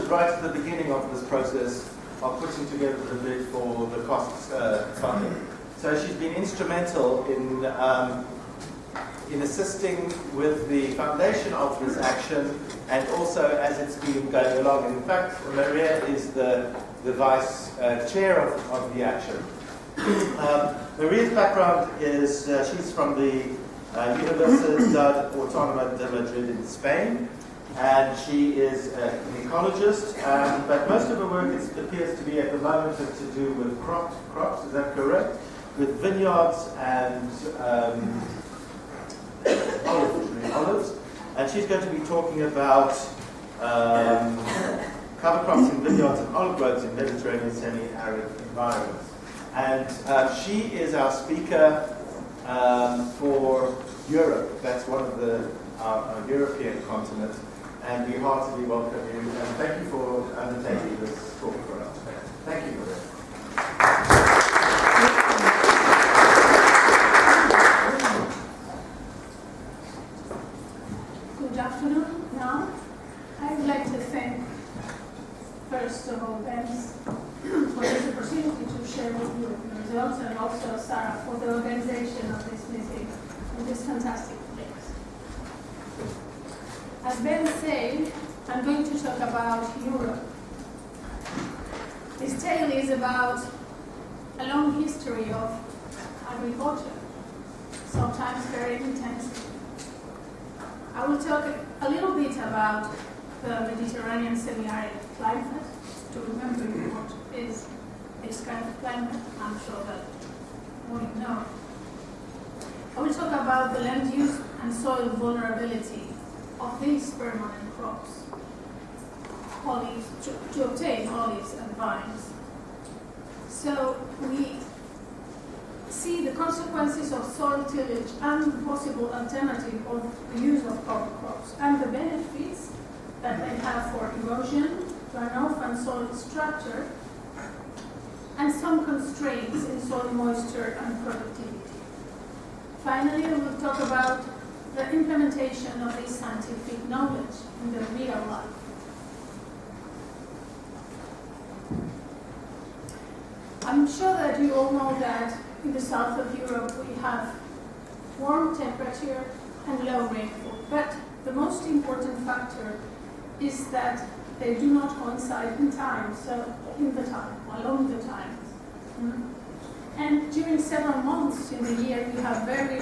was right at the beginning of this process of putting together the bid for the costs funding. So she's been instrumental in assisting with the foundation of this action and also as it's been going along. And in fact, Maria is the vice chair of the action. Maria's background is she's from the Universidad Autónoma de Madrid in Spain, and she is an ecologist, but most of her work appears to be at the moment to do with crops, is that correct? With vineyards and olives, and she's going to be talking about cover crops in vineyards and olive groves in Mediterranean semi-arid environments. And she is our speaker for Europe. That's one of our European continent, and we heartily welcome you, and thank you for undertaking this talk for us. Thank you, Maria. Good afternoon. Now, I would like to thank, first of all, Ben for this opportunity to share with you the results, and also Sarah for the organization of this meeting in this fantastic place. As Ben said, I'm going to talk about Europe. This tale is about a long history of agriculture, sometimes very intensive. I will talk a little bit about the Mediterranean semi-arid climate, to remember what is this kind of climate. I'm sure that all you know. I will talk about the land use and soil vulnerability of these permanent crops, olives, to obtain olives and vines. So we see the consequences of soil tillage and the possible alternative of the use of cover crops, and the benefits that they have for erosion, runoff and soil structure, and some constraints in soil moisture and productivity. Finally, we will talk about the implementation of this scientific knowledge in the real life. I'm sure that you all know that in the south of Europe we have warm temperature and low rainfall, but the most important factor is that they do not coincide in time, so along the time. And during several months in the year, we have very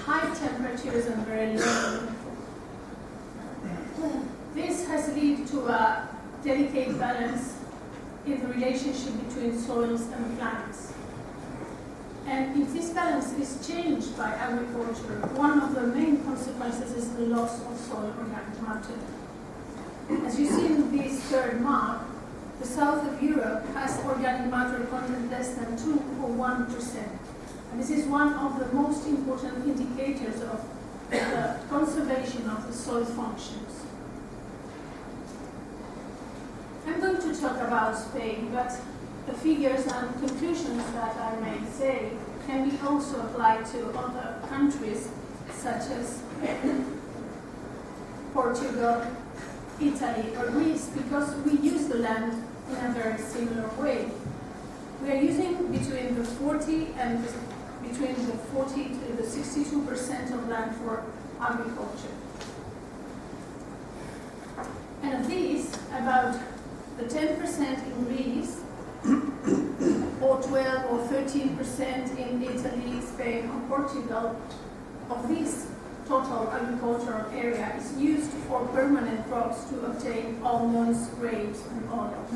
high temperatures and very low rainfall. This has led to a delicate balance in the relationship between soils and plants. And if this balance is changed by agriculture, one of the main consequences is the loss of soil organic matter. As you see in this third map, the south of Europe has organic matter content less than 2 or 1%. And this is one of the most important indicators of the conservation of the soil functions. I'm going to talk about Spain, but the figures and conclusions that I may say can be also applied to other countries such as Portugal, Italy, or Greece, because we use the land in a very similar way. We are using between the 40 to the 62% of land for agriculture. And of these, about the 10% in Greece, or 12 or 13% in Italy, Spain, or Portugal, of this total agricultural area is used for permanent crops to obtain almonds, grapes, and olives.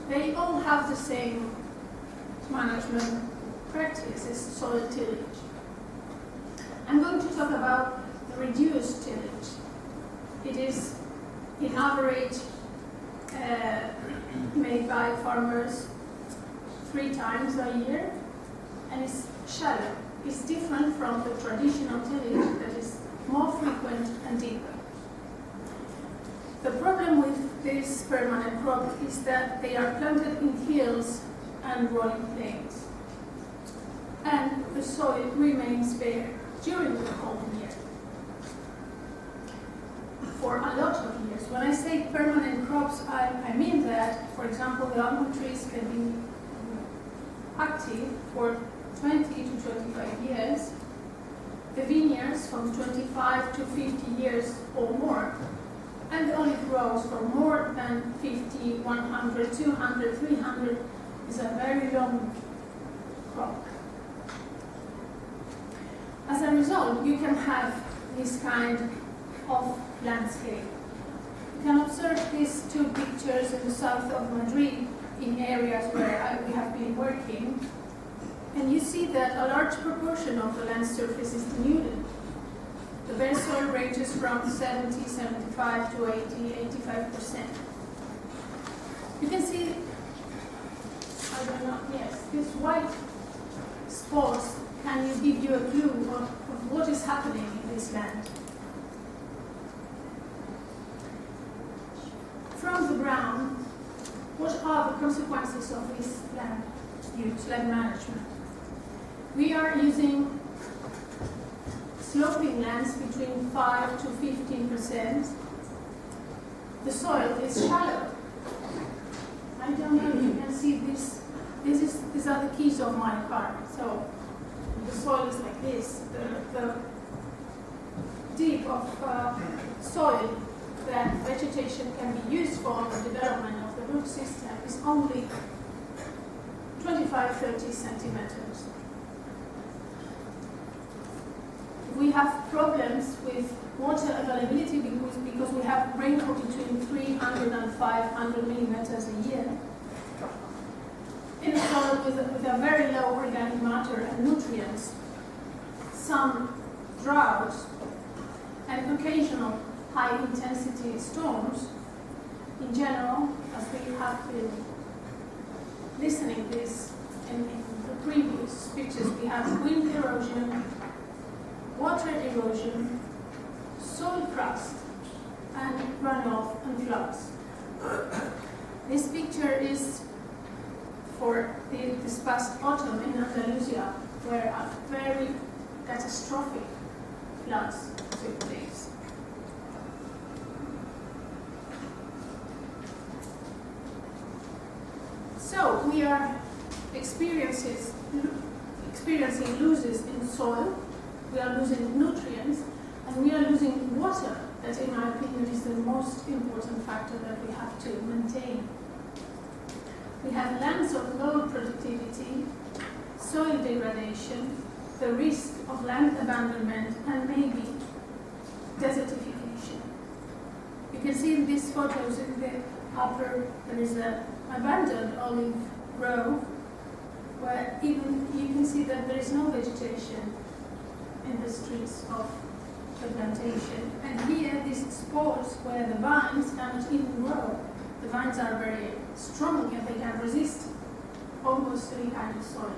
They all have the same management practices, soil tillage. I'm going to talk about the reduced tillage. It is, in average, made by farmers 3 times a year, and it's shallow. It's different from the traditional tillage that is more frequent and deeper. The problem with this permanent crop is that they are planted in hills and rolling plains, and the soil remains bare during the whole year. For a lot of years. When I say crops, I mean that, for example, the almond trees can be active for 20 to 25 years, the vineyards from 25 to 50 years or more, and the olive grows for more than 50, 100, 200, 300 is a very long crop. As a result, you can have this kind of landscape. You can observe these two pictures in the south of Madrid in areas where we have been working, and you see that a large proportion of the land surface is denuded. The bare soil ranges from 70, 75 to 80, 85%. You can see, I don't know, yes, these white spots can give you a clue of what is happening in this land. From the ground, what are the consequences of this land use, land management? We are using sloping lands between 5 to 15%. The soil is shallow. I don't know if you can see this. These are the keys of my car. So the soil is like this. The deep of soil that vegetation can be used for the development of the root system is only 25-30 centimeters. We have problems with water availability because we have rainfall between 300 and 500 millimeters a year. In a soil with a very low organic matter and nutrients, some droughts, and occasional high-intensity storms, in general, as we have been listening this in the previous pictures, we have wind erosion, water erosion, soil crust, and runoff and floods. This picture is for this past autumn in Andalusia, where a very catastrophic floods took place. So we are experiencing losses in soil, we are losing nutrients, and we are losing water, that in my opinion is the most important factor that we have to maintain. We have lands of low productivity, soil degradation, the risk of land abandonment, and maybe desertification. You can see in these photos in the upper, there is an abandoned olive grove, where even you can see that there is no vegetation in the streets of the plantation. And here, these spots where the vines cannot even grow. The vines are very strong and they can resist almost any kind of soil.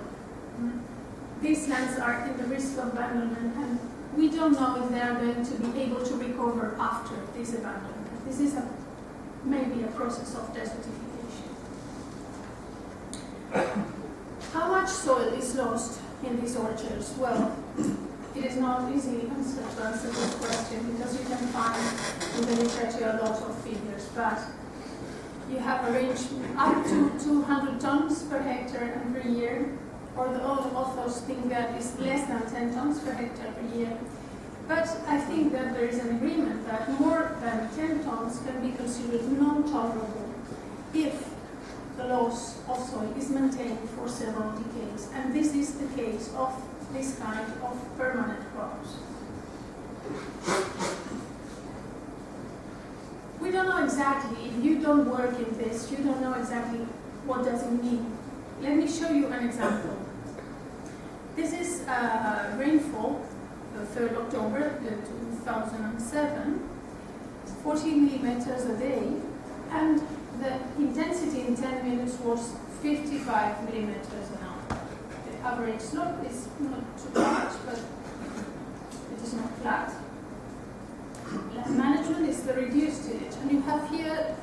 These lands are in the risk of abandonment, and we don't know if they are going to be able to recover after this abandonment. This is maybe a process of desertification. How much soil is lost in these orchards? Well, it is not easy to answer this question because you can find in the literature a lot of figures, but you have a range up to 200 tons per hectare and per year, or the other authors think that is less than 10 tons per hectare per year. But I think that there is an agreement that more than 10 tons can be considered non-tolerable if the loss of soil is maintained for several decades. And this is the case of this kind of permanent crops. We don't know exactly, if you don't work in this, you don't know exactly what does it mean. Let me show you an example. This is rainfall, the 3rd October 2007, 40 millimeters a day, and the intensity in 10 minutes was 55 millimeters an hour. The average slope is not too much, but it is not flat. Land management is the reduced tillage, and you have here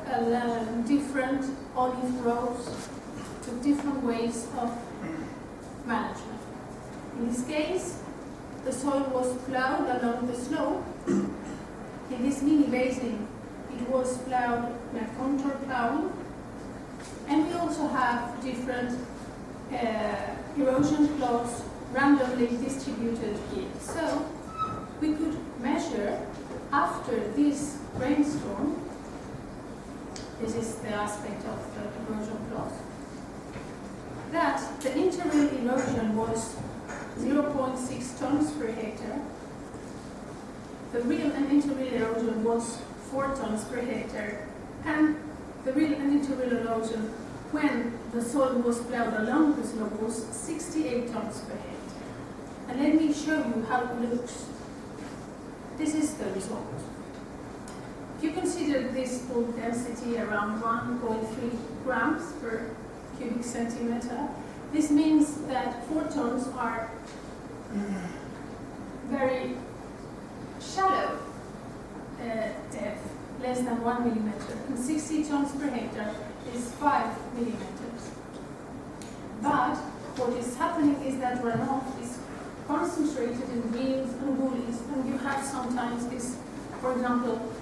different olive groves to different ways of management. In this case, the soil was plowed along the slope. In this mini basin, it was plowed in a contour plowing. And we also have different erosion plots randomly distributed here. So we could measure after this rainstorm, this is the aspect of the erosion plot, that the inter-reel erosion was 0.6 tons per hectare. The real and inter-reel erosion was 4 tons per hectare, and the real and inter-reel erosion when the soil was plowed along the slope was 68 tons per hectare. And let me show you how it looks. This is the result. If you consider this full density around 1.3 grams per cubic centimeter, this means that 4 tons are very shallow depth, less than 1 millimeter, and 60 tons per hectare is 5 millimeters. But what is happening is that runoff is concentrated in reels and gullies, and you have sometimes this, for example,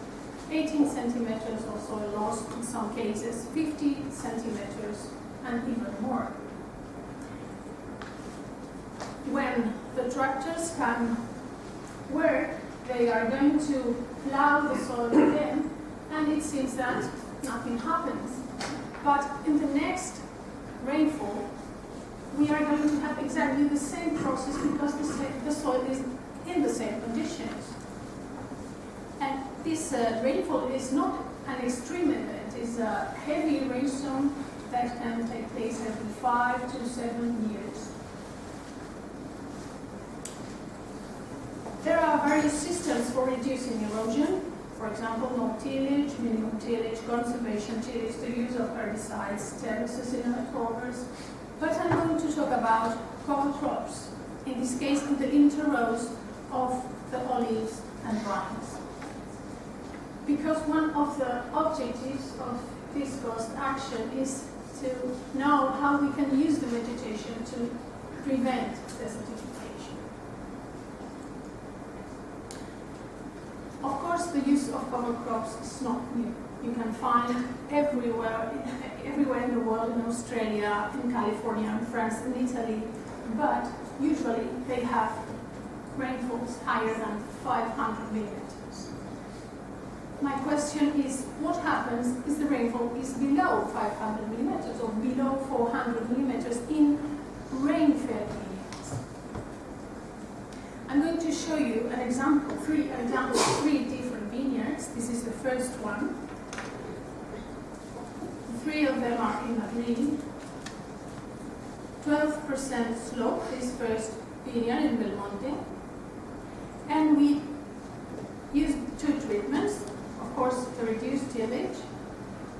18 centimeters or soil loss, in some cases 50 centimeters and even more. When the tractors can work, they are going to plow the soil again, and it seems that nothing happens. But in the next rainfall, we are going to have exactly the same process because the soil is in the same conditions. And this rainfall is not an extreme event, it's a heavy rainstorm that can take place every 5 to 7 years. There are various systems for reducing erosion. For example, no tillage, minimum tillage, conservation tillage, the use of herbicides, terraces in covers. But I'm going to talk about cover crops, in this case in the interrows of the olives and vines. Because one of the objectives of this cost action is to know how we can use the vegetation to prevent desertification. Of course, the use of cover crops is not new. You can find everywhere in the world, in Australia, in California, in France, in Italy, but usually they have rainfalls higher than 500 millimeters. My question is, what happens if the rainfall is below 500 millimeters or below 400 millimeters in rain-fed vineyards? I'm going to show you an example, three different vineyards. This is the first one. 3 of them are in Madrid. 12% slope, this first vineyard in Belmonte. And we used 2 treatments. Of course, the reduced tillage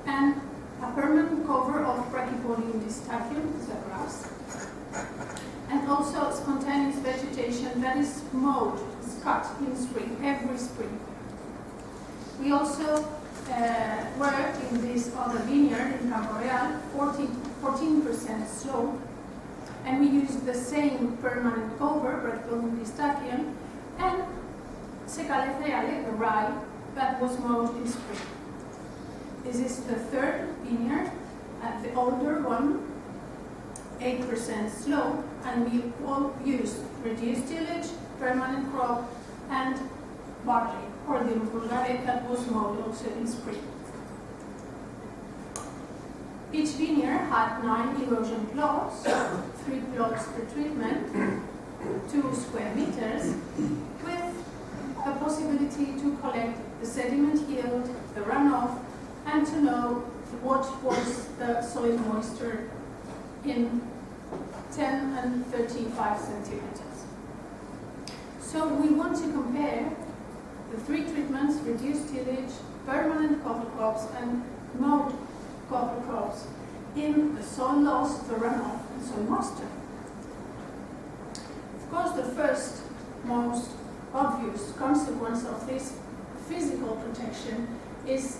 and a permanent cover of Brachypodium distachium, this is a grass, and also spontaneous vegetation that is mowed, is cut in spring, every spring. We also worked in this other vineyard in Campo Real, 14% slope, and we used the same permanent cover, Brachypodium distachium, and Secales Reale, the rye, that was mowed in spring. This is the third vineyard, the older one, 8% slope, and we all used reduced tillage, permanent crop, and barley, or the Bulgare, that was mowed also in spring. Each vineyard had 9 erosion plots, 3 plots per treatment, 2 square meters, with the possibility to collect the sediment yield, the runoff, and to know what was the soil moisture in 10 and 35 centimeters. So we want to compare the 3 treatments, reduced tillage, permanent cover crops, and mowed cover crops in the soil loss, the runoff, and soil moisture. Of course, the first most obvious consequence of this physical protection is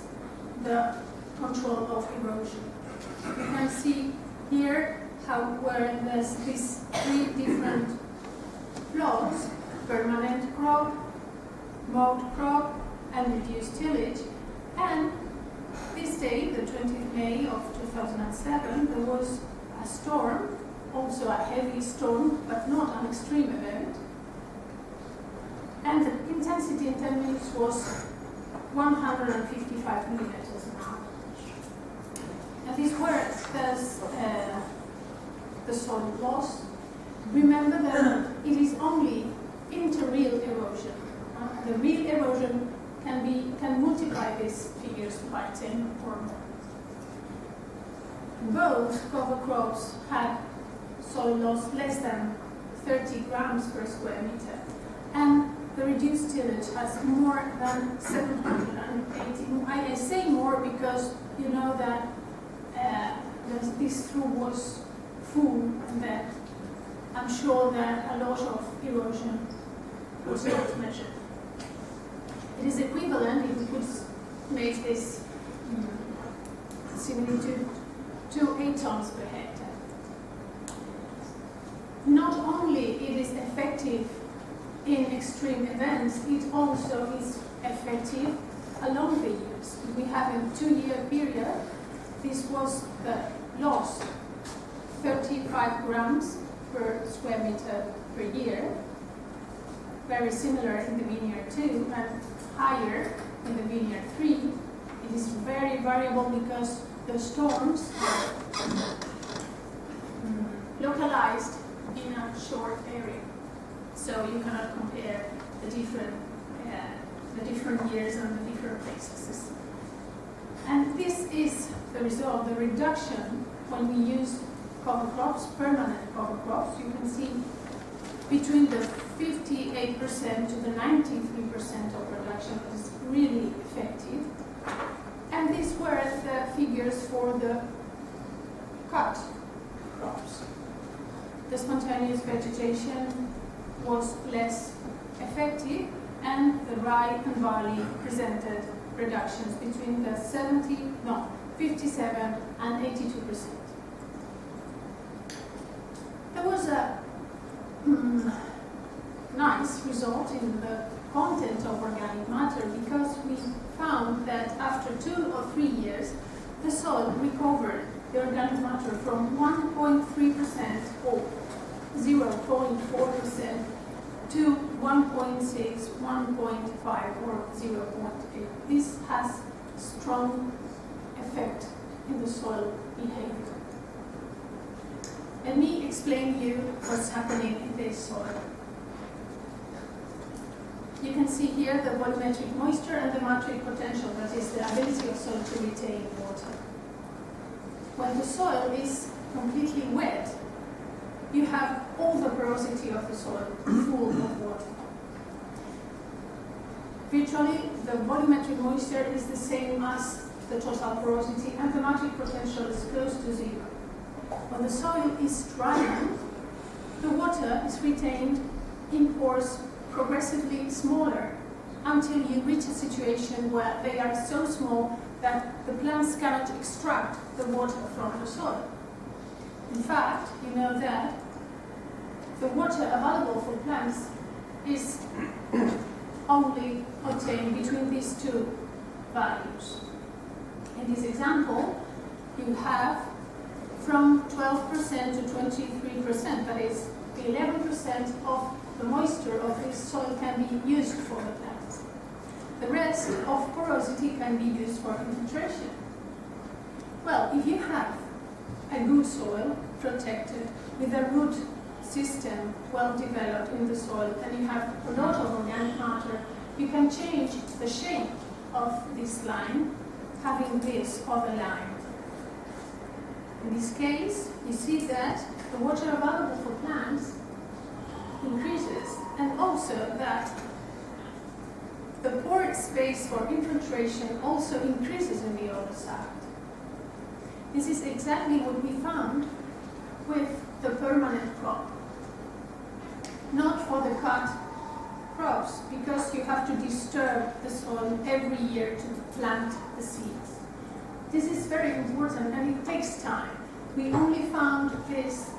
the control of erosion. You can see here where there's these 3 different plots, permanent crop, mowed crop, and reduced tillage, And this day, the 20th May of 2007, there was a storm, also a heavy storm, but not an extreme event. And the intensity in 10 minutes was 155 millimeters an hour. And these were the soil loss. Remember that it is only inter-real erosion. The real erosion can multiply these figures by 10 or more. Both cover crops had soil loss less than 30 grams per square meter, and the reduced tillage has more than 780. I say more because you know that this through was full, and that I'm sure that a lot of erosion was not measured. It is equivalent, if we could make this similitude, to 8 tons per hectare. Not only it is effective in extreme events, it also is effective along the years. If we have a 2-year period, this was the loss, 35 grams per square meter per year, very similar in the vineyard 2 and higher in the vineyard 3. It is very variable because the storms are localized in a short area. So you cannot compare the different years and the different places. And this is the result, the reduction when we use cover crops, permanent cover crops. You can see between the 58% to the 93% of reduction is really effective. And these were the figures for the cut crops. The spontaneous vegetation was less effective, and the rye and barley presented reductions between the 57 and 82%. There was a nice result in the content of organic matter, because we found that after 2 or 3 years, the soil recovered the organic matter from 1.3% or 0.4% to 1.6, 1.5 or 0.8. This has strong effect in the soil behavior. Let me explain you what's happening in this soil. You can see here the volumetric moisture and the matrix potential, that is the ability of soil to retain water. When the soil is completely wet, you have all the porosity of the soil full of water. Virtually, the volumetric moisture is the same as the total porosity, and the matrix potential is close to 0. When the soil is dry, the water is retained in pores progressively smaller until you reach a situation where they are so small that the plants cannot extract the water from the soil. In fact, you know that the water available for plants is only obtained between these 2 values. In this example, you have from 12% to 23%, that is, the 11% of the moisture of this soil can be used for the plants. The rest of porosity can be used for infiltration. Well, if you have a good soil protected with a root system well developed in the soil, and you have a lot of organic matter, you can change the shape of this line, having this other line. In this case, you see that the water available for plants increases, and also that the pore space for infiltration also increases on the other side. This is exactly what we found with the permanent crop. Not for the cut crops, because you have to disturb the soil every year to plant the seeds. This is very important, and it takes time. We only found this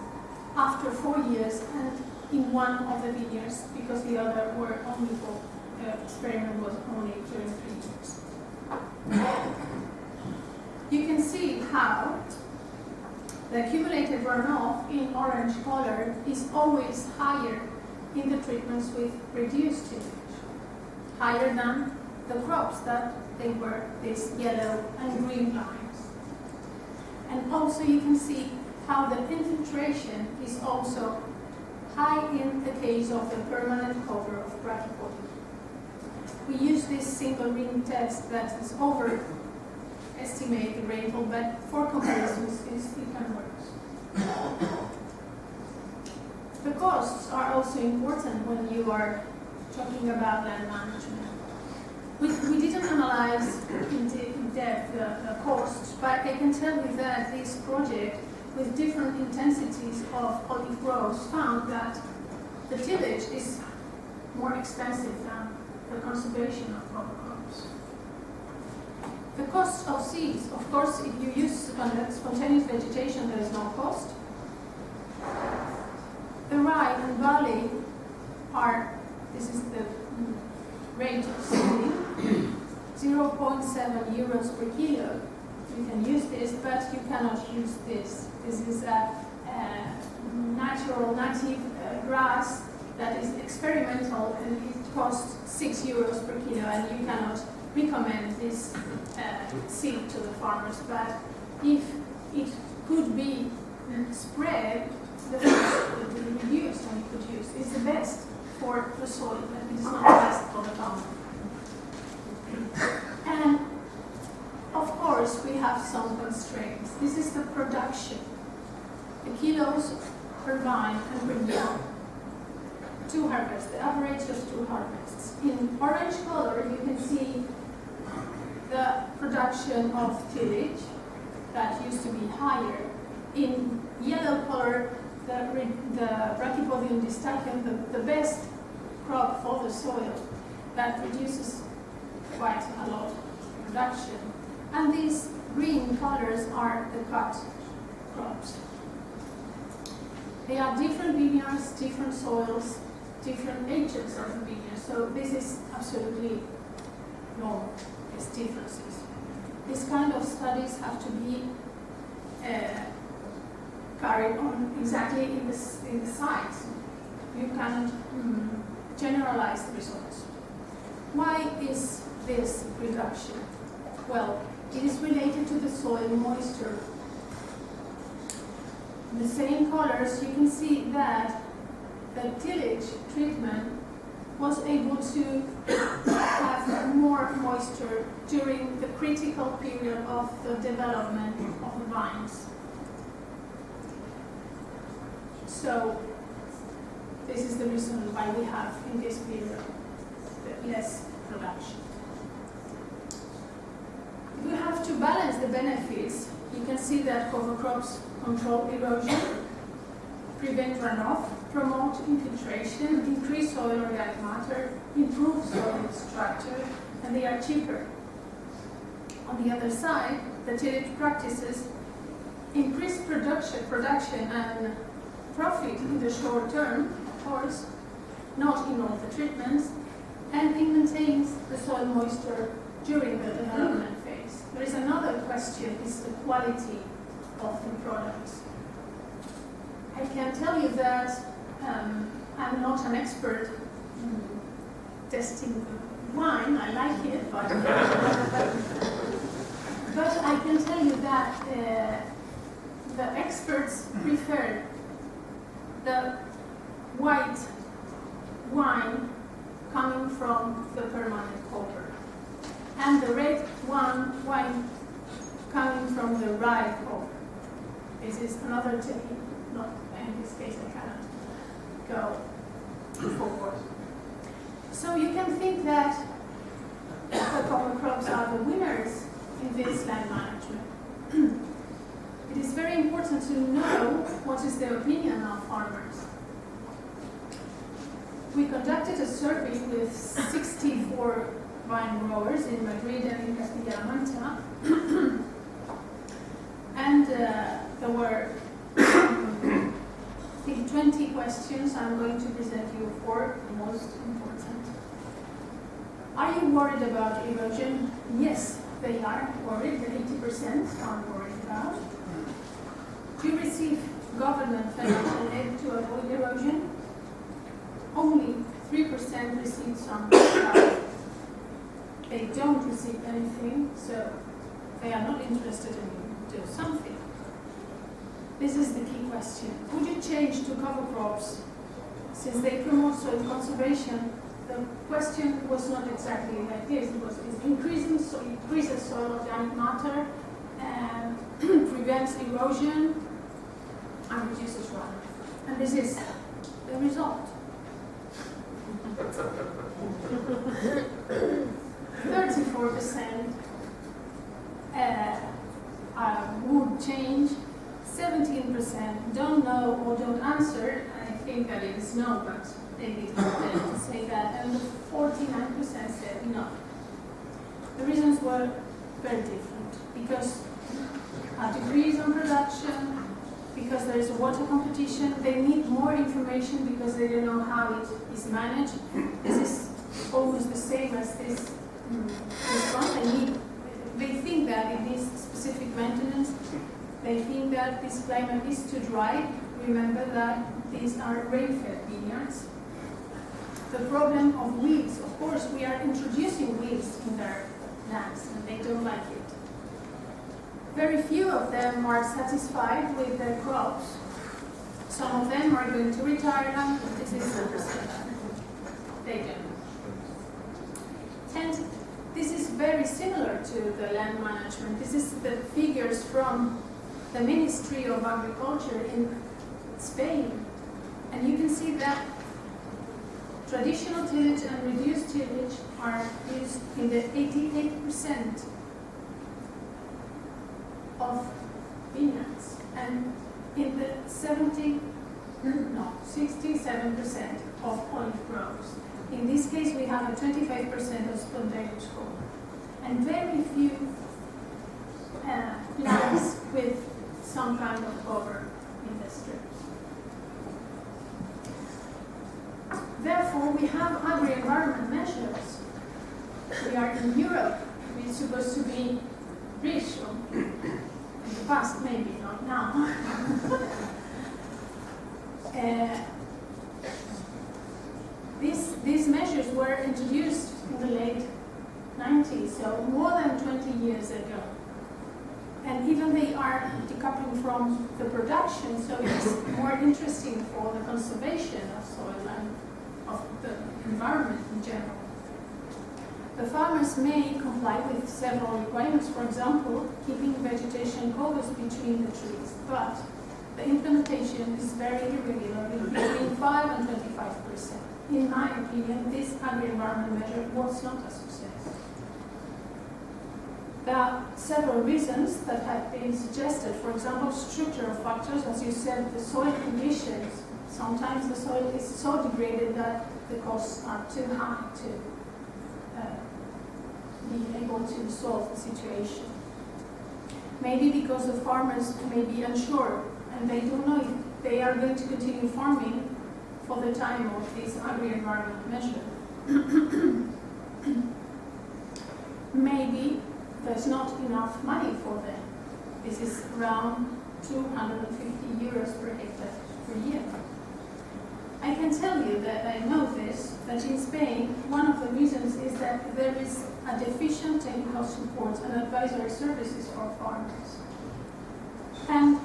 after 4 years and in one of the vineyards, because the other were only for experiment was only during 3 years. You can see how the accumulated runoff in orange color is always higher in the treatments with reduced tillage, higher than the crops that they were these yellow and green lines. And also you can see how the infiltration is also high in the case of the permanent cover of brachypody. We use this single ring test that is overestimate the rainfall, but for comparisons it can work. The costs are also important when you are talking about land management. We didn't analyze in depth the costs, but I can tell you that this project, with different intensities of olive groves, found that the tillage is more expensive than the conservation of cover crops. The cost of seeds, of course, if you use spontaneous vegetation, there is no cost. The rye and barley are, this is the rate of seeding, 0.7 euros per kilo. You can use this, but you cannot use this. This is a native grass that is experimental, and it costs 6 euros per kilo, and you cannot recommend this seed to the farmers. But if it could be spread, the cost would be reduced and produced. It's the best for the soil, but it is not the best for the farmer. And of course, we have some constraints. This is the production. The kilos per vine and per year. 2 harvests, the average of 2 harvests. In orange color, you can see the production of tillage that used to be higher. In yellow color, the Brachypodium distachyon, the best crop for the soil, that reduces quite a lot of production. And these green colors are the cut crops. They are different vineyards, different soils, different ages of the vineyard. So this is absolutely normal, these differences. These kind of studies have to be carried on exactly in the sites. You cannot generalize the results. Why is this reduction? Well, it is related to the soil moisture. In the same colors, you can see that the tillage treatment was able to have more moisture during the critical period of the development of the vines. So this is the reason why we have in this period less production. If we have to balance the benefits, you can see that cover crops control erosion, prevent runoff, promote infiltration, increase soil organic matter, improve soil structure, and they are cheaper. On the other side, the tillage practices increase production and profit in the short term, of course, not in all the treatments, and it maintains the soil moisture during the development phase. There is another question, is the quality of the products. I can tell you that I'm not an expert in testing the wine. I like it, but I can tell you that the experts prefer the white wine coming from the permanent cover, and the red wine coming from the rye cover. This is another technique. Not in this case, I cannot go forward. So you can think that the cover crops are the winners in this land management. It is very important to know what is the opinion of farmers. We conducted a survey with 64 vine growers in Madrid and in Castilla-La Mancha, and there were I think 20 questions. I'm going to present you 4 the most important. Are you worried about erosion? Yes, they are worried, the 80% are worried about. Do you receive government financial aid to avoid erosion? Only 3% receive some. They don't receive anything, so they are not interested in doing something. This is the key question. Would you change to cover crops? Since they promote soil conservation, the question was not exactly like this. It was increases soil organic matter, and prevents erosion, and reduces runoff. And this is the result. 34% would change, 17% don't know or don't answer. I think that it is no, but they didn't say that, and 49% said no. The reasons were very different, because degrees on production, because there is a water competition, they need more information because they don't know how it is managed. This is almost the same as this response. They think that it is specific maintenance. They think that this climate is too dry. Remember that these are rain-fed vineyards. The problem of weeds, of course, we are introducing weeds in their lands and they don't like it. Very few of them are satisfied with their crops. Some of them are going to retire them, but this is not the same. They don't. And this is very similar to the land management. This is the figures from the Ministry of Agriculture in Spain. And you can see that traditional tillage and reduced tillage are used in the 88% of vineyards, and in the 67% of olive groves. In this case, we have a 25% of spontaneous growth, and very few lands with some kind of cover industry. Therefore, we have agro-environment measures. We are in Europe. We're supposed to be rich, in the past, maybe not now. These measures were introduced in the late 90s, so more than 20 years ago. And even they are decoupling from the production, so it's more interesting for the conservation of soil and of the environment in general. The farmers may comply with several requirements, for example, keeping vegetation covers between the trees, but the implementation is very irregular, between 5 and 25%. In my opinion, this agro-environment measure was not a success. There are several reasons that have been suggested. For example, structural factors, as you said, the soil conditions. Sometimes the soil is so degraded that the costs are too high to be able to solve the situation. Maybe because the farmers may be unsure and they don't know if they are going to continue farming for the time of this agro-environment measure. Maybe there's not enough money for them. This is around 250 euros per hectare per year. I can tell you that I know this, that in Spain, one of the reasons is that there is a deficient technical support and advisory services for farmers. And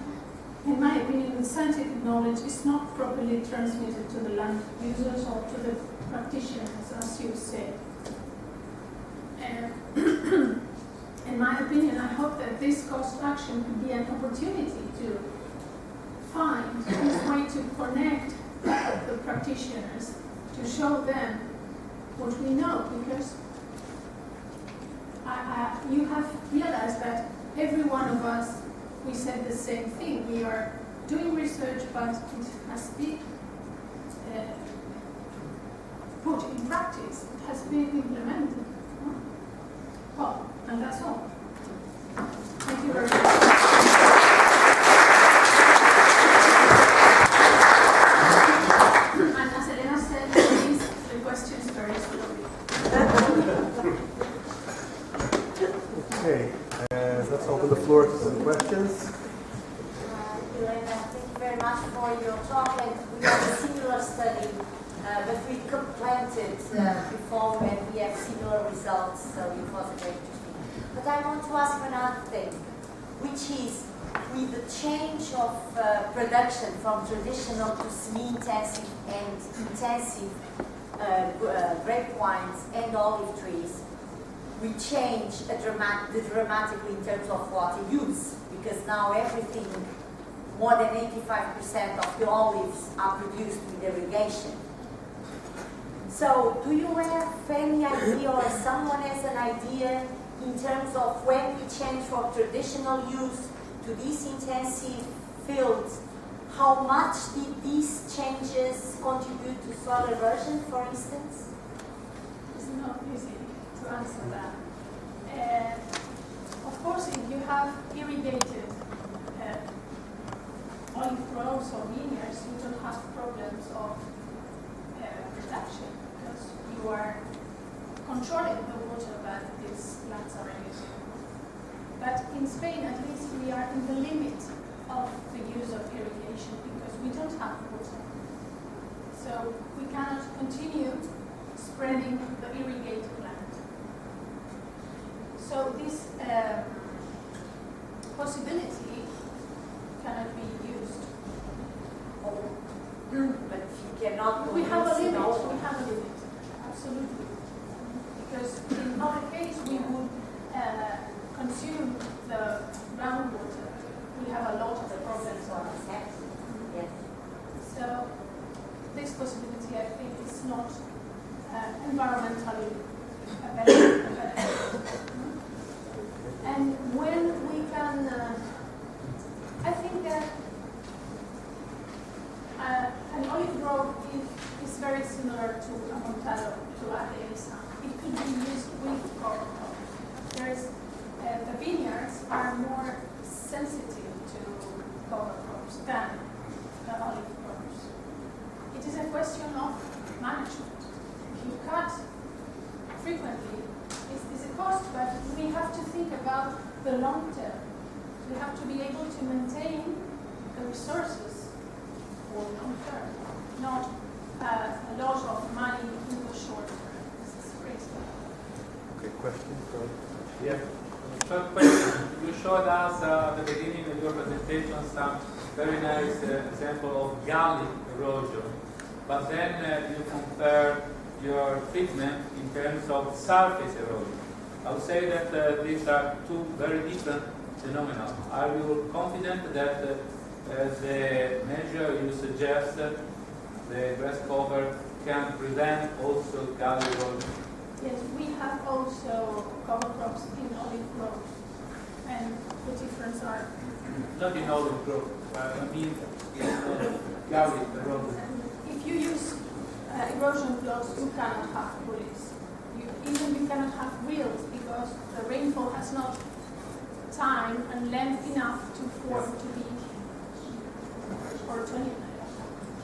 in my opinion, the scientific knowledge is not properly transmitted to the land users or to the practitioners, as you said. In my opinion, I hope that this cost action could be an opportunity to find this way to connect the practitioners, to show them what we know, because you have realized that every one of us, we said the same thing. We are doing research, but it has been put in practice. It has been implemented. Well, and that's all. Thank you very much. And as Elena said, please, the questions very slowly. Okay, floor to some questions. Elena, thank you very much for your talk. And we have a similar study, but we complemented before and we have similar results, so it was very interesting. But I want to ask another thing, which is with the change of production from traditional to semi-intensive and intensive grape wines and olive trees, we change dramatically in terms of water use, because now everything, more than 85% of the olives are produced with irrigation. So do you have any idea, or someone has an idea, in terms of when we change from traditional use to these intensive fields, how much did these changes contribute to soil erosion, for instance? It's not easy to answer that. Of course, if you have irrigated olive groves or vineyards, you don't have problems of production, because you are controlling the water that these plants are using. But in Spain, at least, we are in the limit of the use of irrigation because we don't have water. So we cannot continue spreading the irrigated land. So this possibility cannot be used. But you cannot. We have a limit. We have a limit. Absolutely. Because in our case, we would consume the groundwater. We have a lot of problems on us. Yes. So this possibility, I think, is not environmentally benefit. And when we can, I think that an olive grove is very similar to a montano, to a dehesa. It could be used with cover crops. The vineyards are more sensitive to cover crops than the olive groves. It is a question of management. If you cut frequently, it's a cost, but we have to think about the long term. We have to be able to maintain the resources for long term, not a lot of money in the short term. This is crazy. Okay, question from Yeah. Short question. You showed us at the beginning of your presentation some very nice example of gully erosion, but then you compare your treatment in terms of surface erosion. I would say that these are two very different phenomena. Are you confident that the measure you suggest, the grass cover, can prevent also gully erosion? Yes, we have also cover crops in olive groves, and the difference are. Not in olive grove. I mean, gully erosion. If you use erosion plows, you cannot have pulleys. You cannot have reels because the rainfall has not time and length enough to form to be or 20.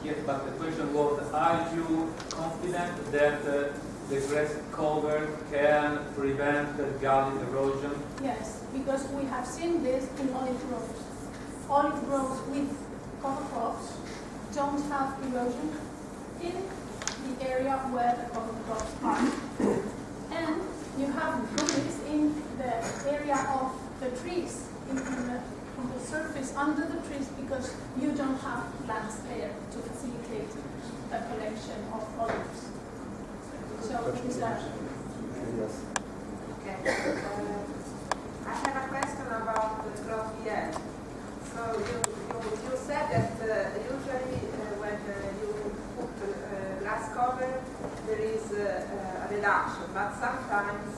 Yes, but the question was, are you confident that the grass cover can prevent the gully erosion? Yes, because we have seen this in olive groves. Olive groves with cover crops don't have erosion in the area where the cover crops are. And you have pulleys in the area of the trees, on the surface under the trees, because you don't have plants there to facilitate the collection of olives. So it is that. Yes. Okay. I have a question about the crop yield. So you said that usually when you put grass cover, there is a reduction, but sometimes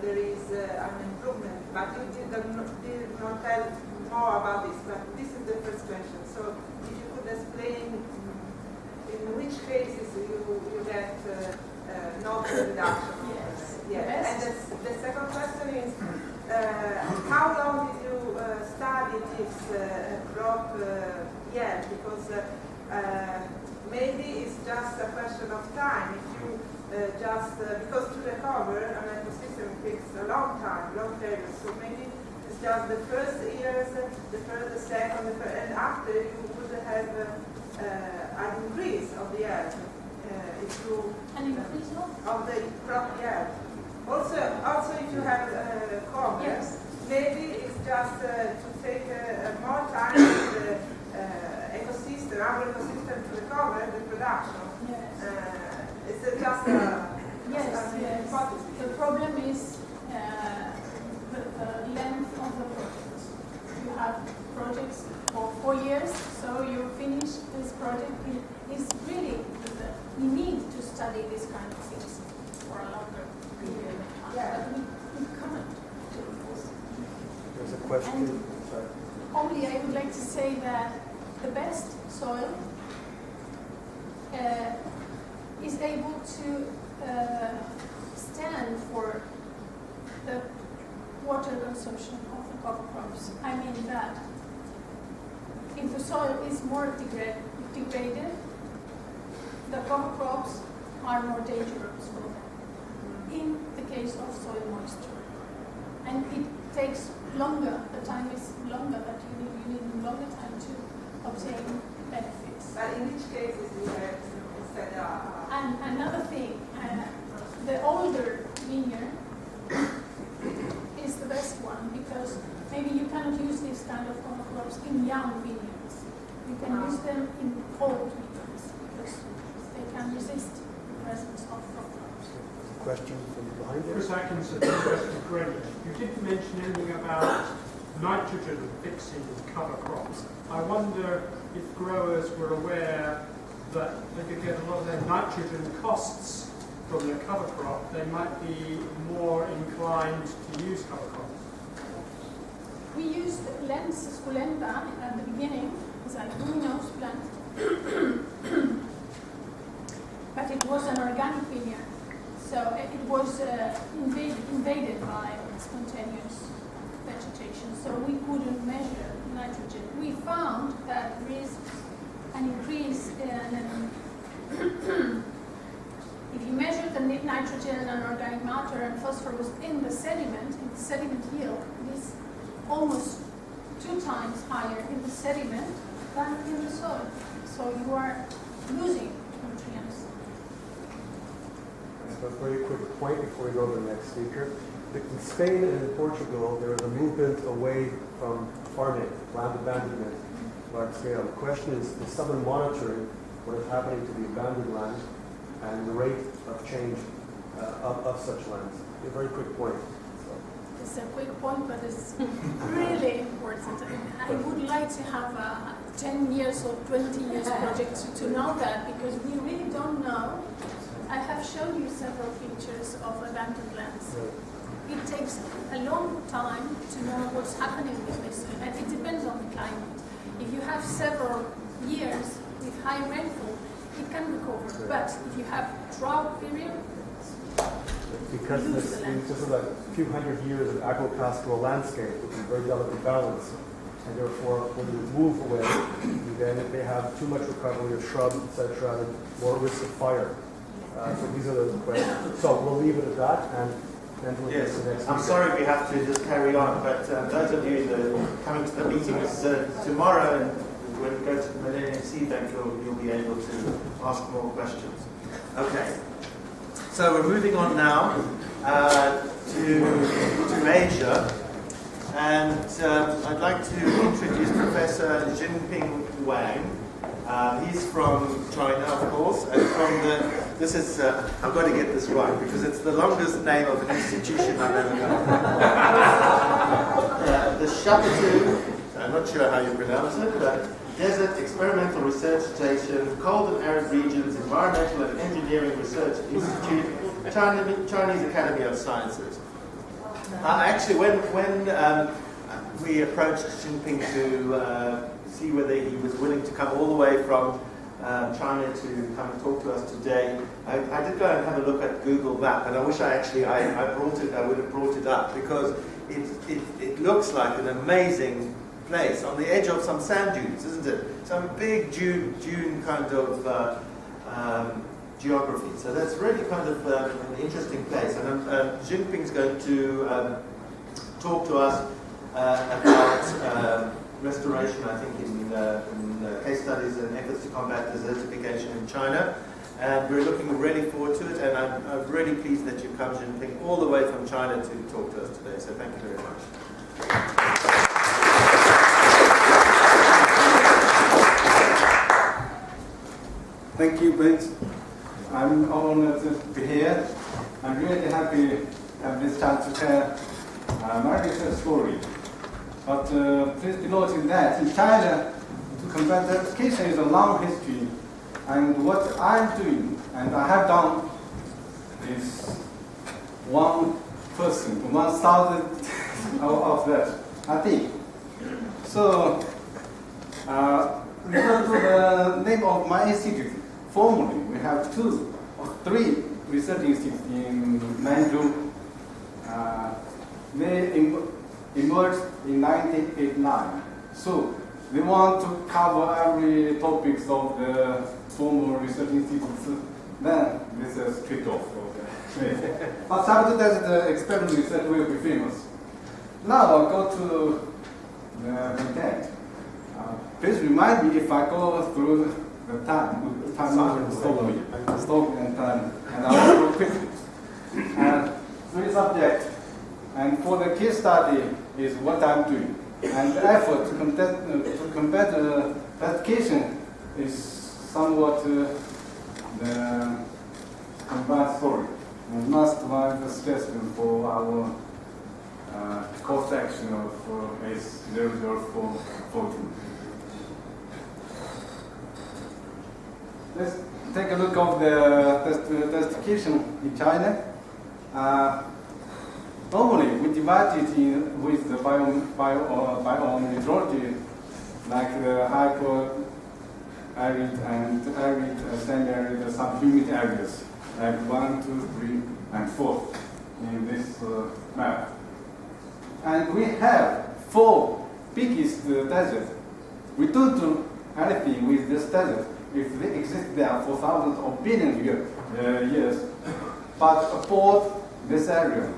there is an improvement. But you did not tell more about this. But this is the first question. So if you could explain in which cases you get not a reduction. Yes. Yes. And the second question is, how long did you study this crop yield? Because maybe it's just a question of time. If you because to recover an ecosystem takes a long time, long period. So maybe it's just the first years, the first, the second, and after you would have an increase of the earth. If you An increase of the crop yield. Also, if you have cover, Yes. maybe it's just to take more time to the ecosystem, agro-ecosystem to recover the production. Yes. It's just a Yes. hypothesis. The problem is the length of the project. You have projects for 4 years, so you finish this project. It's really, you need to study these kind of things for a longer period of time. Yeah. But we can't do this. There's a question. Sorry. Only I would like to say that the best soil is able to stand for the water consumption of the cover crops. I mean that if the soil is more degraded, the cover crops are more dangerous for them in the case of soil moisture. And it takes longer, the time is longer, that you need longer time to obtain benefits. But in which cases you have instead And another thing, the older vineyard is the best one because maybe you cannot use this kind of cover crops in young vineyards. You can use them in old vineyards because they can resist the presence of cover crops. Question from behind there. Chris Atkinson, University of Greenwich. You didn't mention anything about nitrogen fixing cover crops. I wonder if growers were aware that they could get a lot of their nitrogen costs from their cover crop, they might be more inclined to use cover crops. We used Lens succulenta at the beginning as a luminous plant, but it was an organic vineyard, so it was invaded by spontaneous vegetation, so we couldn't measure nitrogen. We found that there is an increase in if you measure the nitrogen and organic matter and phosphorus in the sediment yield, it is almost 2 times higher in the sediment than in the soil. So you are losing nutrients. A very quick point before we go to the next speaker. In Spain and in Portugal, there is a movement away from farming, land abandonment, large scale. The question is someone monitoring what is happening to the abandoned land and the rate of change of such lands? A very quick point. It's a quick point, but it's really important. I would like to have a 10 years or 20 years project to know that, because we really don't know. I have shown you several pictures of abandoned lands. It takes a long time to know what's happening with this, and it depends on the climate. If you have several years with high rainfall, it can recover. But if you have drought period, Because this is like a few hundred years of agro-pastoral landscape, which is very delicately balanced, and therefore when you move away, then if they have too much recovery of shrubs, etc., more risk of fire. So these are the questions. So we'll leave it at that, and then we'll get to the next. I'm sorry we have to just carry on, but those of you that are coming to the meetings tomorrow, and when we go to the Millennium Seed Bank, you'll be able to ask more questions. Okay. So we're moving on now to Asia, and I'd like to introduce Professor Jinping Wang. He's from China, of course, and from this is, I've got to get this right, because it's the longest name of an institution I've ever known. The Shapatu, I'm not sure how you pronounce it, but Desert Experimental Research Station, Cold and Arid Regions Environmental and Engineering Research Institute, Chinese Academy of Sciences. Actually, when we approached Jinping to see whether he was willing to come all the way from China to come and talk to us today, I did go and have a look at Google Map, and I wish I would have brought it up, because it looks like an amazing place on the edge of some sand dunes, isn't it? Some big dune kind of geography. So that's really kind of an interesting place. And Jinping's going to talk to us about restoration, I think, in case studies and efforts to combat desertification in China. And we're looking really forward to it, and I'm really pleased that you've come all the way from China to talk to us today. So thank you very much. Thank you, Brent. I'm honored to be here. I'm really happy to have this chance to share Marques' story. But please be noted that in China, to combat desertification is a long history. And what I'm doing, and I have done, is 1,000 of that, I think. So, refer to the name of my institute. Formally, we have 2 or 3 research institutes in Nanjing. They emerged in 1989. So, they want to cover every topics of the former research institutes. Then this is strict off. Okay. But after that, the experiment research will be famous. Now I'll go to the content. Please remind me if I go through the time stop and time, and I'll go quickly. 3 subjects, and for the case study is what I'm doing. And the effort to combat the desertification is somewhat the combined story. And last one, the suggestion for our course section of S00414. Let's take a look at the desertification in China. Normally, we divide it with the biome like the hyper-arid and arid, semi-arid, subhumid areas, like 1, 2, 3, and 4 in this map. And we have 4 biggest deserts. We don't do anything with this desert if they exist there for thousands or billions of years. But aboard this area,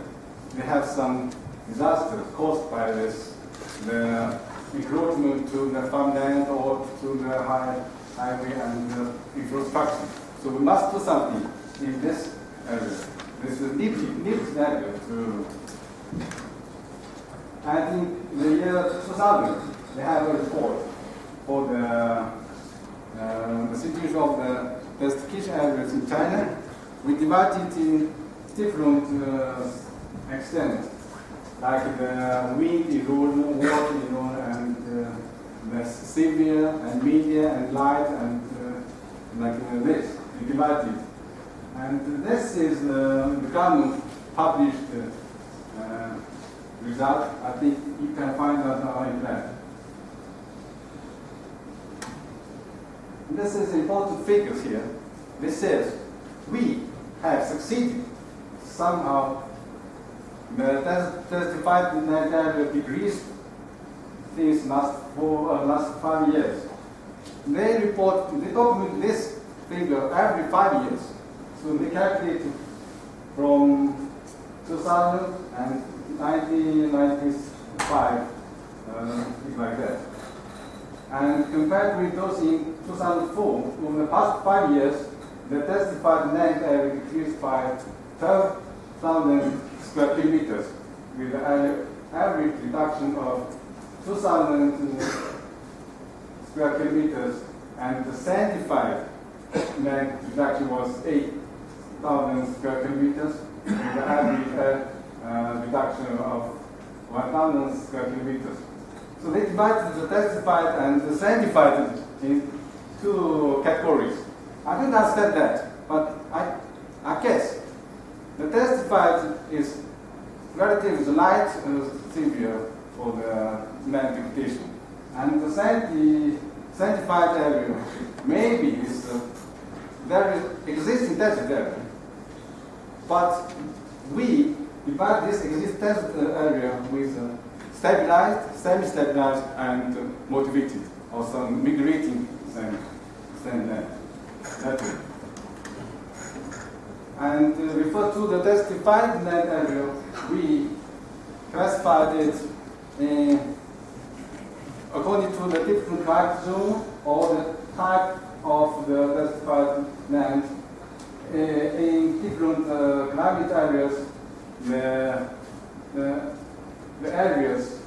we have some disasters caused by this, the encroachment to the farmland or to the highway and infrastructure. So we must do something in this area. This is deep area to. And in the year 2000, we have a report for the situation of the desertification areas in China. We divide it in different extent, like the wind erosion, water erosion, and the severe and medium and light, and like this, we divide it. And this is the government published result. I think you can find that on our internet. This is important figures here. This says we have succeeded somehow. The desertified degrees since last 5 years. They document this figure every 5 years. So they calculate from 2000 and 1995, things like that. And compared with those in 2004, over the past 5 years, the desertified land area decreased by 12,000 square kilometers, with an average reduction of 2,000 square kilometers, and the sanctified land reduction was 8,000 square kilometers, with an average reduction of 1,000 square kilometers. So they divided the desertified and the sanctified in 2 categories. I don't understand that, but I guess the desertified is relatively light and severe for the land degradation. And the sanctified area maybe is there existing desert area, but we divide this existing desert area with stabilized, semi-stabilized, and motivated, or some migrating land. And refer to the desertified land area, we classified it according to the different climate zone or the type of the desertified land, in different climate areas, the areas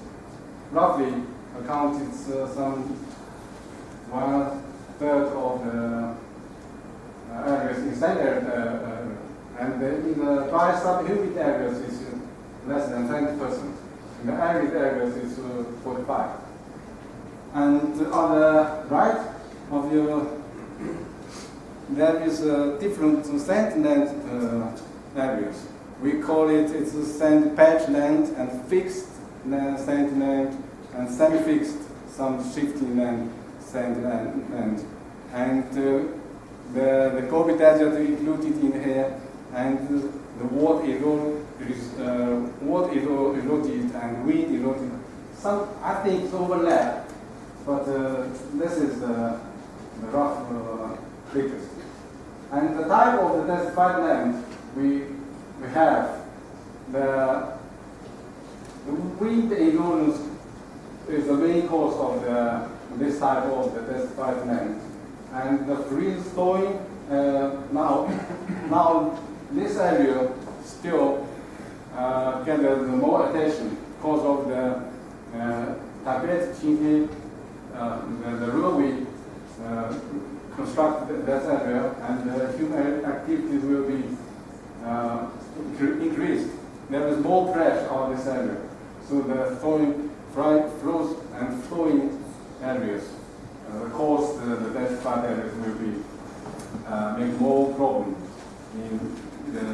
roughly accounted some 1/3 of the areas in semi-arid and in the dry subhumid areas is less than 20%. In the arid areas is 45%. And on the right of you, there is different sand land areas. We call it's a sand patch land and fixed sand land and semi-fixed, some shifting land, sand land. And the Gobi Desert included in here, and the water eroded and wind eroded. Some, I think, it's overlap, but this is the rough figures. And the type of the desertified land we have, the wind erosion is the main cause of this type of the desertified land. And the freeze thawing, now this area still gathers more attention because of the Tibet Chinti, the railway construct that area, and the human activities will be increased. There is more pressure on this area, so the flows and flowing areas cause the desertified areas will be make more problem in the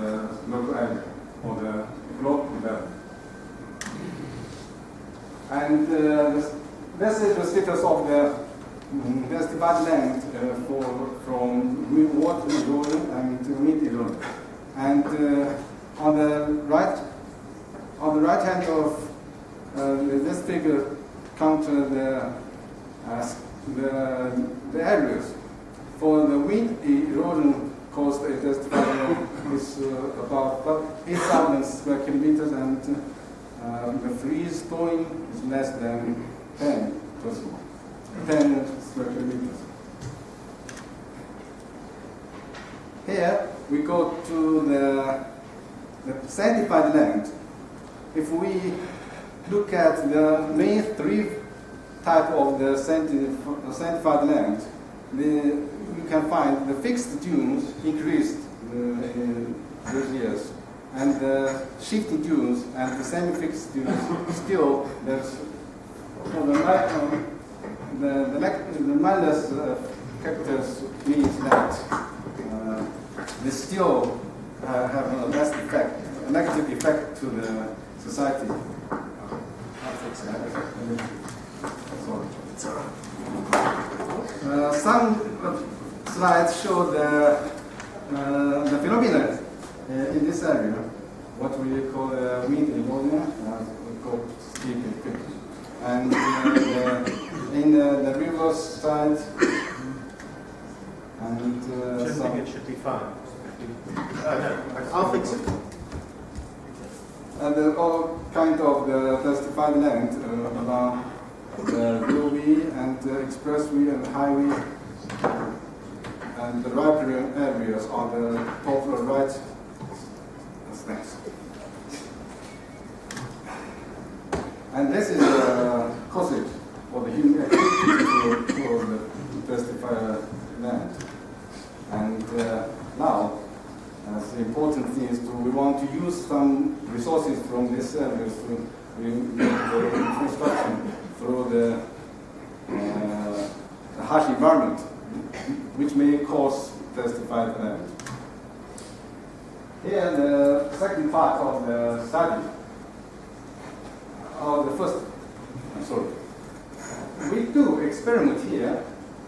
local area or the global level. And this is the status of the desertified land from water erosion and wind erosion. And on the right hand of this figure, count the areas. For the wind erosion caused a desertified land is about 8,000 square kilometers, and the freeze thawing is less than 10 square kilometers. Here we go to the sandified land. If we look at the main three type of the sandified land, you can find the fixed dunes increased in those years, and the shifting dunes and the semi-fixed dunes still there's the minus characters means that they still have a less effect, a negative effect to the society. Some slides show the phenomena in this area, what we call wind erosion, we call steep effect. And in the river side, and think it should be fine. I'll fix it. And all kind of the desertified land along the railway and expressway and highway, and the riparian areas on the top right. Thanks. And this is the causage for the human activity for the desertified land. And now, the important thing is we want to use some resources from this area to the construction through the harsh environment, which may cause desertified land. Here, the second part of the study, or the first, I'm sorry. We do experiment here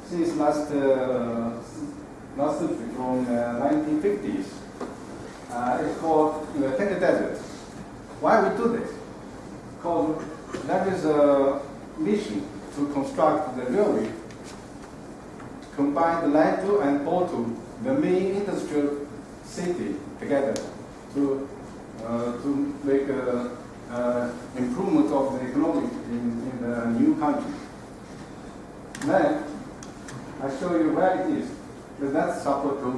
since last century, from 1950s. It's called the Tender Desert. Why we do this? Because there is a mission to construct the railway, combine the Lantu and Porto, the main industrial city, together to make improvement of the economy in the new country. Then I show you where it is. So that's supposed to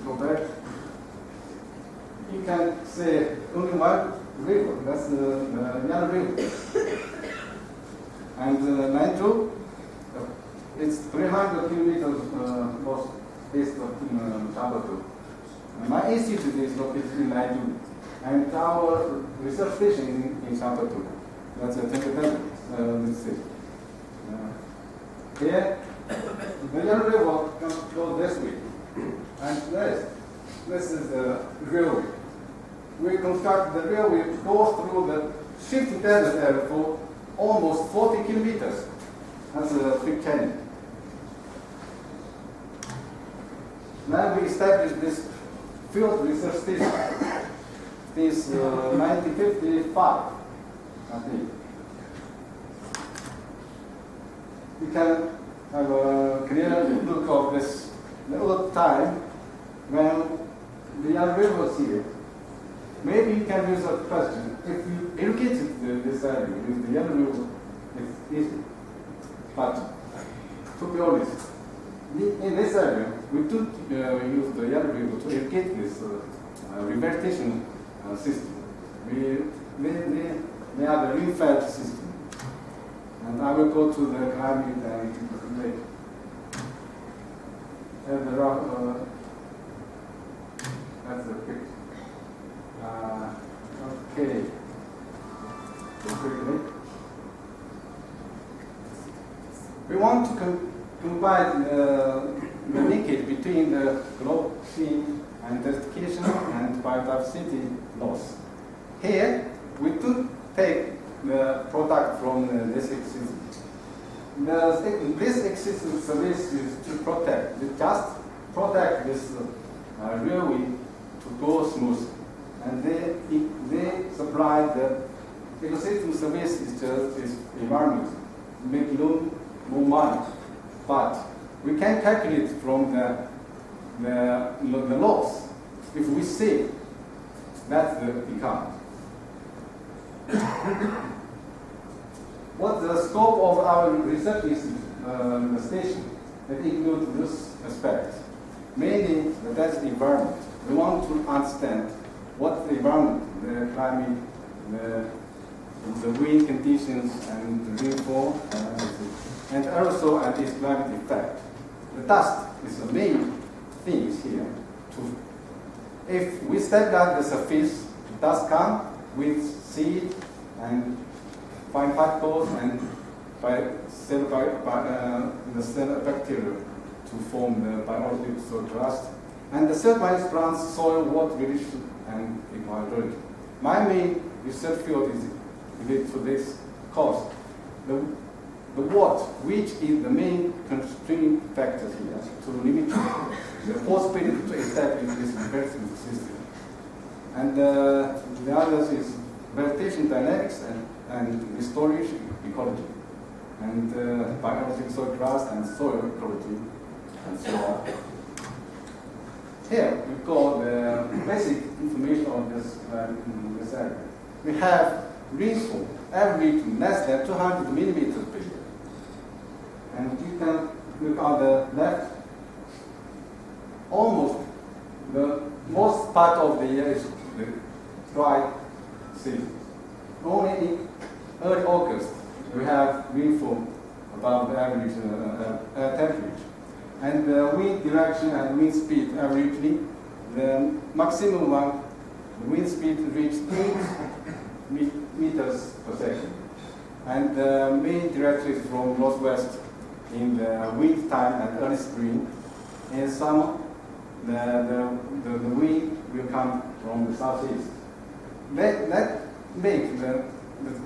go back. You can say only one river. That's the Yellow River. And Nanjou, it's 300 kilometers north east of Timbuktu. My institute is located in Nanjou, and our research station in Timbuktu. That's a temporary city. Here, the Yellow River can go this way, and this is the railway. We construct the railway to go through the shifting desert area for almost 40 kilometers. That's a big challenge. Now we established this field research station since 1955, I think. You can have a clear look of this the old time when the Yellow River was here. Maybe you can use a question. If you irrigated this area with the Yellow River, it's easy. But to be honest, in this area, we do use the Yellow River to irrigate this revegetation system. We have the rain-fed system. And I will go to the climate and lake. And there are, that's the picture. Okay. We want to combine the linkage between the global scene and desertification and biodiversity loss. Here, we do take the product from this existing. This existing service is to protect, just protect this railway to go smooth. And they supply the ecosystem service is environment, make no money. But we can calculate from the loss. If we see that's the income. What the scope of our research is the station that includes this aspect. Mainly the desert environment. We want to understand what the environment, the climate, the wind conditions and the rainfall, and also at its climate effect. The dust is the main thing here. If we stabilize the surface, dust comes with seed and fine particles and by the cell bacteria to form the biological soil crust. And the third plants, soil, water relation, and hydrology. My main research field is related to this course. The water, which is the main constraining factor here to limit the possibility to establish this reversing system. And the others is vegetation dynamics and restoration ecology, and biological soil crust and soil ecology, and so on. Here we got the basic information on this area. We have rainfall average less than 200 millimeters per year. And you can look on the left, almost the most part of the year is the dry season. Only in early August we have rainfall above the average temperature. And the wind direction and wind speed averagely, the maximum one, the wind speed reached 8 meters per second. And the main direction is from northwest in the winter time and early spring. In summer, the wind will come from the southeast. That makes the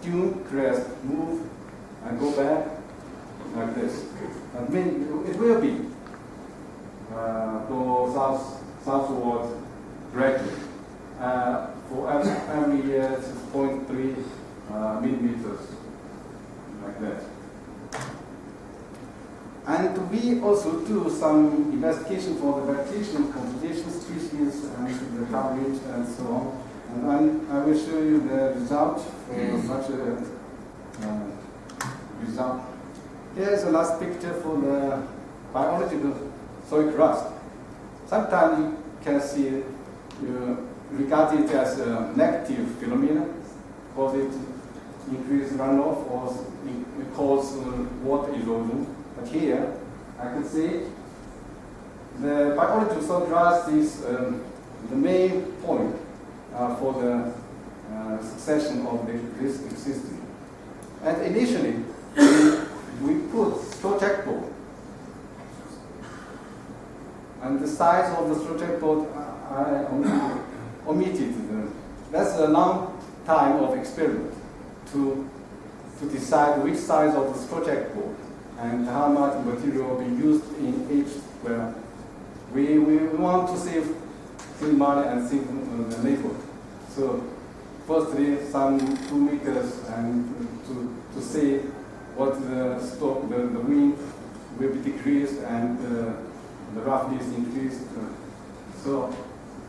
dune crest move and go back like this. That means it will be go southward gradually. For every year, 6.3 millimeters, like that. And we also do some investigation for the vegetation, composition, species, and the coverage, and so on. And I will show you the result for such a result. Here's the last picture for the biological soil crust. Sometimes you can see, you regard it as a negative phenomenon, because it increases runoff or it causes water erosion. But here, I can see the biological soil crust is the main point for the succession of this system. And initially, we put straw checkboard. And the size of the straw checkboard, I omitted. That's a long time of experiment to decide which size of the straw checkboard and how much material will be used in each square. We want to save money and save labor. So firstly, some 2 meters and to see what the wind will be decreased and the roughness increased. So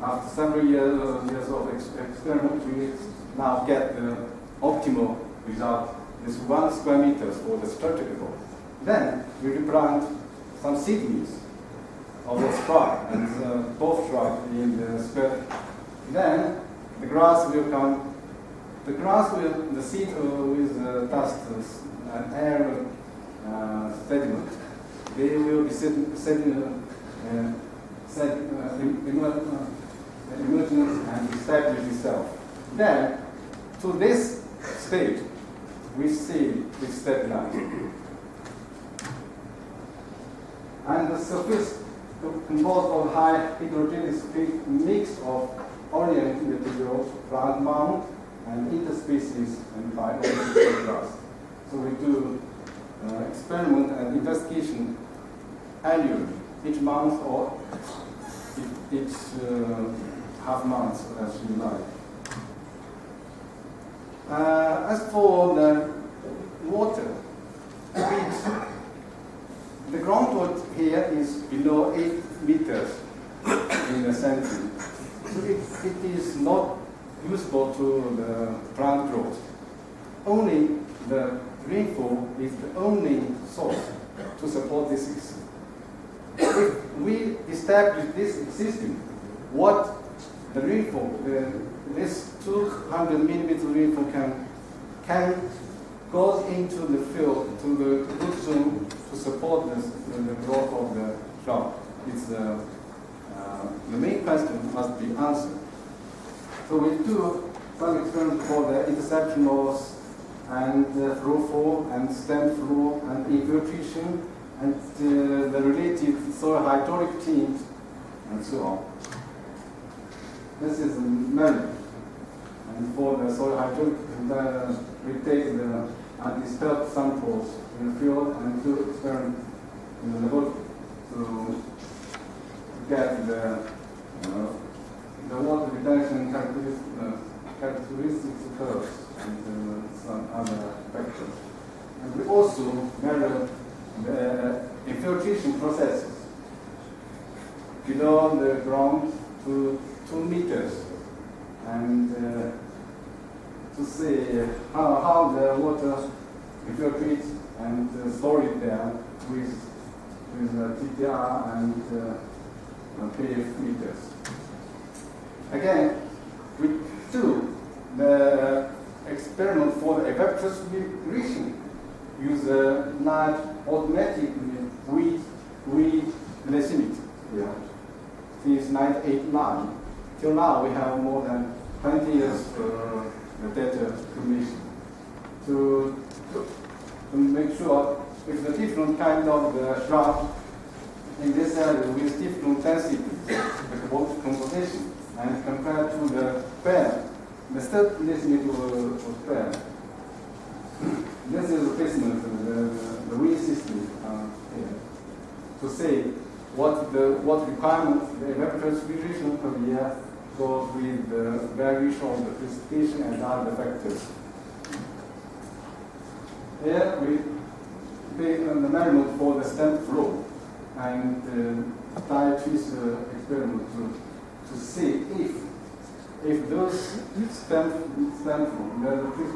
after several years of experiment, we now get the optimal result. It's 1 square meters for the structure. Then we replant some seedlings of the shrub and both shrub in the square. Then the grass will come. The seed with dust and air sediment, they will be emergent and establish itself. Then, to this stage, we see it stabilize. And the surface composed of high heterogeneous mix of oriented materials, plant mound, and interspecies and biological grass. So we do experiment and investigation annually, each month or each half month, as you like. As for the water, the groundwater here is below 8 meters in the center. So it is not useful to the plant growth. Only the rainfall is the only source to support this system. If we establish this system, what the rainfall, this 200 millimeter rainfall can go into the field, to the root zone, to support the growth of the crop. It's the main question must be answered. So we do some experiments for the interception loss and flow flow and stem flow and infiltration and the related soil hydraulic teams and so on. This is merit. And for the soil hydraulic, we take the undisturbed samples in the field and do experiments in the laboratory to get the water retention characteristics curves and some other factors. And we also measure the infiltration processes below the ground to 2 meters and to see how the water infiltrates and store it there with TTR and PF meters. Again, we do the experiment for the evapotranspiration use a large automatic weed glycemic. Yeah. Since 1989 till now, we have more than 20 years data accumulation to make sure if the different kind of the shrub in this area with different densities, the composition, and compared to the pair, the third glycemic was pair. This is a placement of the weed system here to say what requirements the evapotranspiration per year goes with the variation of the precipitation and other factors. Here we take the measurement for the stem flow and diatrice experiment to see if if those stem the